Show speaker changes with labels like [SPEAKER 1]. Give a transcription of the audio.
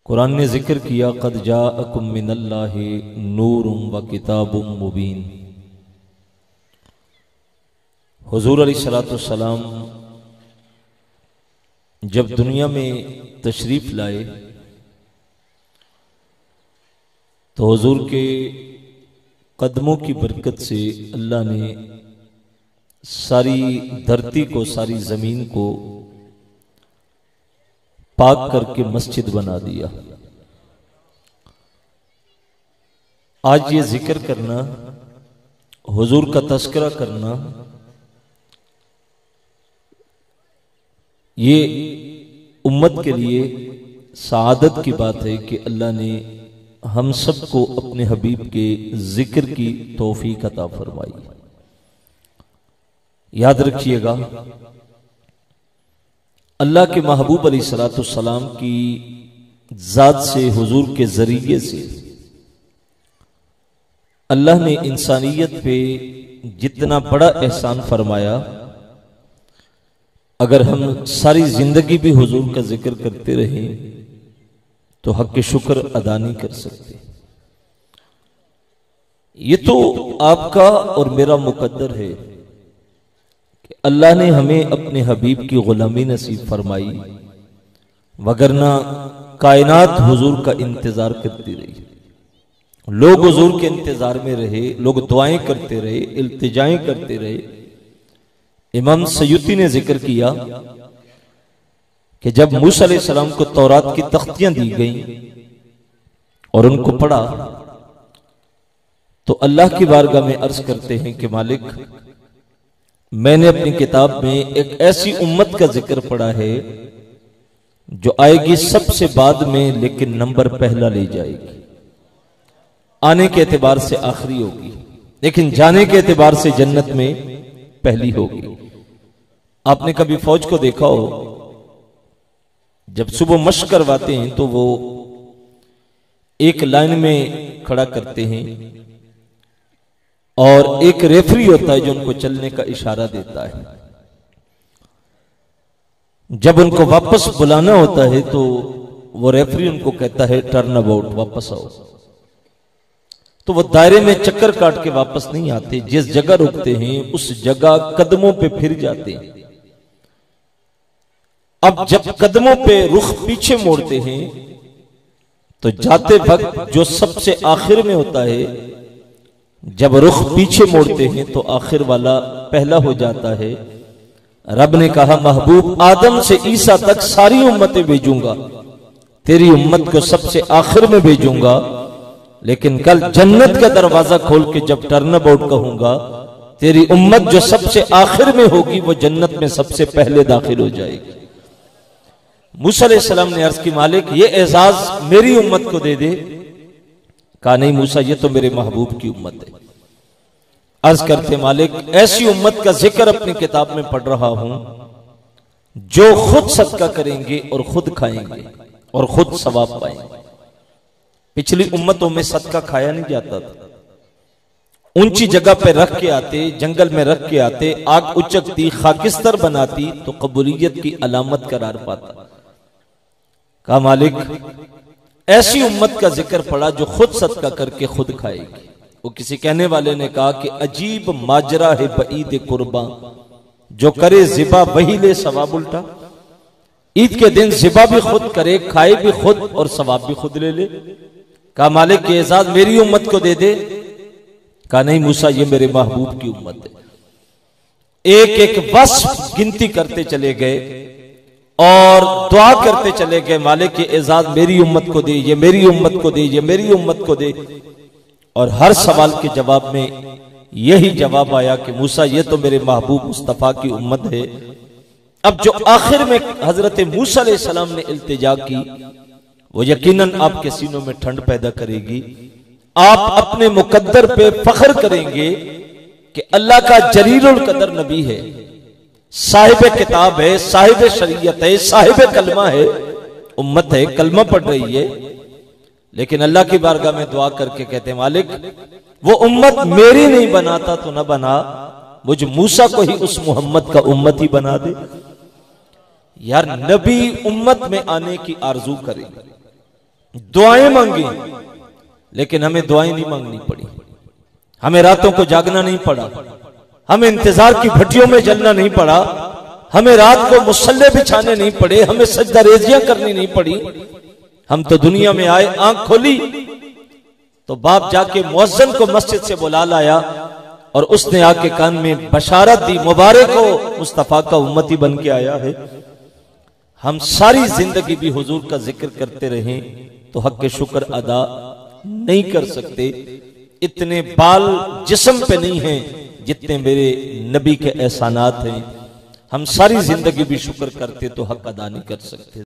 [SPEAKER 1] कुरान ने जिक्र किया क़द जाअकुम मिनल्लाहि नूरुम व किताबुम मुबीन। हुज़ूर अलैहिस्सलाम जब दुनिया में तशरीफ लाए तो हुज़ूर के कदमों की बरकत से अल्लाह ने सारी धरती को, सारी जमीन को पाक करके मस्जिद बना दिया। आज ये जिक्र करना, हुजूर का तस्करा करना, ये उम्मत के लिए सआदत की बात है कि अल्लाह ने हम सबको अपने हबीब के जिक्र की तौफीक अता फरमाई। याद रखिएगा, अल्लाह के महबूब अलैहिस्सलाम की जात से, हुजूर के जरिए से अल्लाह ने इंसानियत पे जितना बड़ा एहसान फरमाया, अगर हम सारी जिंदगी भी हुजूर का जिक्र करते रहे तो हक के शुक्र अदा नहीं कर सकते। ये तो आपका और मेरा मुकद्दर है कि अल्लाह ने हमें अपने हबीब की गुलामी नसीब फरमाई, वगरना कायनात हुजूर का इंतजार करती रही। लोग हुजूर के इंतजार में रहे, लोग दुआएं करते रहे, इल्तिजाएं करते रहे। इमाम सयूती ने जिक्र किया कि जब मूसा अलैहिस्सलाम को तौरात की तख्तियां दी गईं और उनको पढ़ा तो अल्लाह की बारगाह में अर्ज करते हैं कि मालिक, मैंने अपनी किताब में एक ऐसी उम्मत का जिक्र पढ़ा है जो आएगी सबसे बाद में, लेकिन नंबर पहला ले जाएगी। आने के एतबार से आखिरी होगी, लेकिन जाने के एतबार से जन्नत में पहली होगी। आपने कभी फौज को देखा हो, जब सुबह मश्क करवाते हैं तो वो एक लाइन में खड़ा करते हैं और एक रेफरी होता है जो उनको चलने का इशारा देता है। जब उनको वापस बुलाना होता है तो वो रेफरी उनको कहता है टर्न अबाउट, वापस आओ। तो वो दायरे में चक्कर काट के वापस नहीं आते, जिस जगह रुकते हैं उस जगह कदमों पे फिर जाते हैं। अब जब कदमों पे रुख पीछे मोड़ते हैं तो जाते वक्त जो सबसे आखिर में होता है, जब रुख पीछे मोड़ते हैं तो आखिर वाला पहला हो जाता है। रब ने कहा, महबूब आदम से ईसा तक सारी उम्मतें भेजूंगा, तेरी उम्मत को सबसे आखिर में भेजूंगा, लेकिन कल जन्नत का दरवाजा खोल के जब टर्न अबाउट कहूंगा, तेरी उम्मत जो सबसे आखिर में होगी वो जन्नत में सबसे पहले दाखिल हो जाएगी। मूसा अलैहिस्सलाम ने अर्ज की, मालिक ये एजाज मेरी उम्मत को दे दे। कहा, नहीं मूसा, ये तो मेरे महबूब की उम्मत है। अर्ज करते, मालिक ऐसी उम्मत का जिक्र अपनी किताब में पढ़ रहा हूं जो खुद सदका करेंगे और खुद खाएंगे और खुद सवाब पाएंगे। पिछली उम्मतों में सदका खाया नहीं जाता था, ऊंची जगह पे रख के आते, जंगल में रख के आते, आग उचकती, खाकिस्तर बनाती तो कबूलियत की अलामत करार पाता। कहा, मालिक ऐसी उम्मत का जिक्र पड़ा जो खुद सदका करके खुद खाएगी। वो किसी कहने वाले ने कहा कि अजीब माजरा है बईद कुर्बा, जो करे जिबा वही ले सवाब उल्टा। ईद के दिन जिबा भी खुद करे, खाए भी खुद और सवाब भी खुद ले ले। कहा, मालिक के एजाज मेरी उम्मत को दे दे। कहा, नहीं मूसा, ये मेरे महबूब की उम्मत है। एक एक वस्फ गिनती करते चले गए और दुआ करते चले गए, मालिक के एजाज मेरी उम्मत को दे, ये मेरी उम्मत को दे, ये मेरी उम्मत को दे। और हर सवाल के जवाब में यही जवाब आया कि मूसा, ये तो मेरे महबूब मुस्तफा की उम्मत है। अब जो आखिर में हजरत मूसा अलैहिस्सलाम ने इल्तिजा की, वो यकीनन आपके सीनों में ठंड पैदा करेगी। आप अपने मुकद्दर पे फख्र करेंगे कि अल्लाह का जलीलुल कदर नबी है, साहिब किताब है, साहिब शरीयत है, साहिब कलमा है, उम्मत है, कलमा पढ़ रही है, लेकिन अल्लाह की बारगाह में दुआ करके कहते हैं, मालिक वो उम्मत मेरी नहीं बनाता तो न बना, मुझ मूसा को ही उस मोहम्मद का उम्मत ही बना दे। यार, नबी उम्मत में आने की आरजू करे, दुआएं मांगी, लेकिन हमें दुआएं नहीं मांगनी पड़ी। हमें रातों को जागना नहीं पड़ा, हमें इंतजार की भट्टियों में जलना नहीं पड़ा, हमें रात को मुसल्ले बिछाने नहीं पड़े, हमें सजदा रेजियां करनी नहीं पड़ी। हम तो दुनिया में आए, आंख खोली तो बाप जाके मुअज्जिन को मस्जिद से बुला लाया और उसने आके कान में बशारत दी, मुबारक हो मुस्तफा का उम्मती बन के आया है। हम सारी जिंदगी भी हुजूर का जिक्र करते रहें तो हक के शुक्र अदा नहीं कर सकते। इतने बाल जिस्म पे नहीं हैं जितने मेरे नबी के एहसानात हैं। हम सारी जिंदगी भी शुक्र करते तो हक अदा नहीं कर सकते।